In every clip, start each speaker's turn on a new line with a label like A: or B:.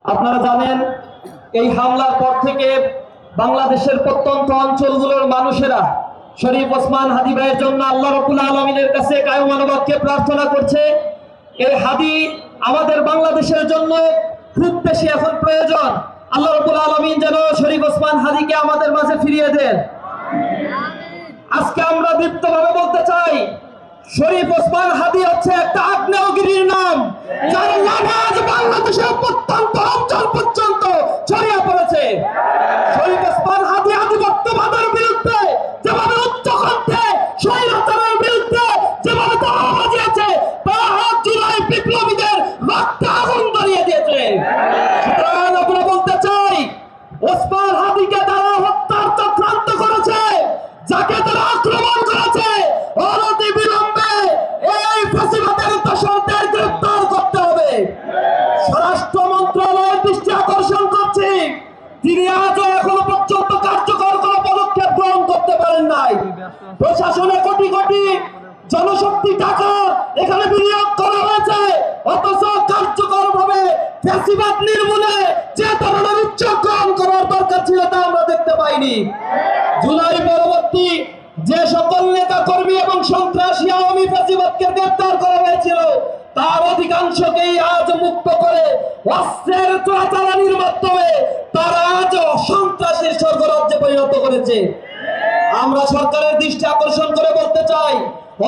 A: আপনারা জানেন এই হামলার পর থেকে বাংলাদেশের প্রত্যন্ত অঞ্চলগুলোর মানুষেরা শরীফ ওসমান হাদী ভাইয়ের জন্য আল্লাহ রাব্বুল আলামিনের কাছে কায়মানবাক্যে প্রার্থনা করছে। এই হাদী আমাদের বাংলাদেশের জন্য খুব বেশি এখন প্রয়োজন। আল্লাহ রাব্বুল আলামিন যেন শরীফ ওসমান হাদীকে আমাদের মাঝে ফিরিয়ে দেন। আজকে আমরা দীপ্তভাবে বলতে চাই, শরীফ ওসমান হাদী হচ্ছে একটা আগ্নেয়গিরির নাম, যার নামাজ বাংলাদেশের প্রত্যন্ত অঞ্চল পর্যন্ত ছড়িয়ে পড়েছে। শরীফ ওসমান হাদী আধিপত্যবাদের বিরুদ্ধে যেভাবে উচ্চকণ্ঠে স্বৈরাচারের বিরুদ্ধে যেভাবে দাওয়া বাজিয়েছে, তা জুলাই বিপ্লবীদের রক্তে আগুন ধরিয়ে দিয়েছে। সুতরাং আমরা বলতে চাই, ওসমান হাদীকে তারা হত্যার চক্রান্ত করেছে, যাকে তারা আক্রমণ করেছে, অনতি বিলম্বে এই ফাঁসিবাদের দোষরদের গ্রেফতার করতে হবে। স্বরাষ্ট্র মন্ত্রণালয়ের দৃষ্টি আকর্ষণ করছি, তিনি আজও এখনো পর্যন্ত কার্যকর কোনো পদক্ষেপ গ্রহণ করতে পারেন নাই। প্রশাসনে কোটি কোটি জনশক্তি টাকা এখানে বিনিয়োগ করা হয়েছে, অথচ কার্যকর ভাবে ফ্যাসিবাদ নির্মূলে যে ধরনের উদ্যোগ গ্রহণ করার দরকার ছিল তা আমরা দেখতে পাইনি। জুলাই পরবর্তী যে সকল নেতা কর্মী এবং সন্ত্রাসী আওয়ামী ফ্যাসিবাদকে গ্রেফতার করা হয়েছিল, তার অধিকাংশকেই আজ মুক্ত করে অস্ত্রের চোরাচালানির মাধ্যমে তারা আজ সন্ত্রাসীর স্বর্গরাজ্যে পরিণত করেছে। আমরা সরকারের দৃষ্টি আকর্ষণ করে বলতে চাই,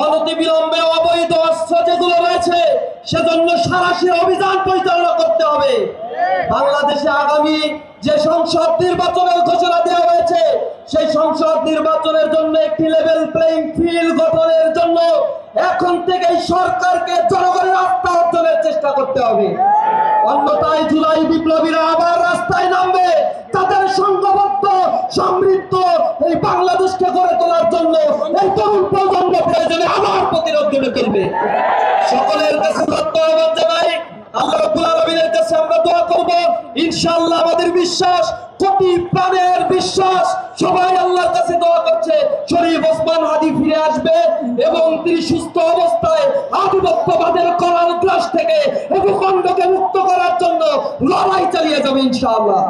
A: অনতি বিলম্বে অবৈধ অস্ত্র যেগুলো রয়েছে সেজন্য সারাশি অভিযান পরিচালনা করতে হবে। বাংলাদেশে আগামী যে সংসদ নির্বাচনের ঘোষণা দেওয়া হয়েছে, সেই সংসদ নির্বাচনের জন্য একটি লেভেল প্লেইং ফিল্ড গঠনের জন্য এখন থেকেই সরকারকে জনগণের আস্থা অর্জনের চেষ্টা করতে হবে। অন্যথায় জুলাই বিপ্লবীরা আবার রাস্তায় নামবে, তাদের সংঘবদ্ধ সমৃদ্ধ এই বাংলাদেশকে গড়ে তোলার জন্য এই তরুণ প্রজন্ম প্রয়োজনে আবার প্রতিরোধ গড়ে তুলবে। সকলের কাছে ধন্যবাদ জানাই। আল্লাহ রাব্বুল আলামিনের কাছে আমরা দোয়া করব, ইনশাআল্লাহ আমাদের বিশ্বাস, কোটি প্রাণের বিশ্বাস, সবাই আল্লাহর কাছে দোয়া করছে শরীফ ওসমান হাদী ফিরে আসবে এবং তিনি সুস্থ অবস্থায় আধিপত্যবাদের করাল গ্রাস থেকে ভূখণ্ডকে মুক্ত করার জন্য লড়াই চালিয়ে যাবে ইনশাআল্লাহ।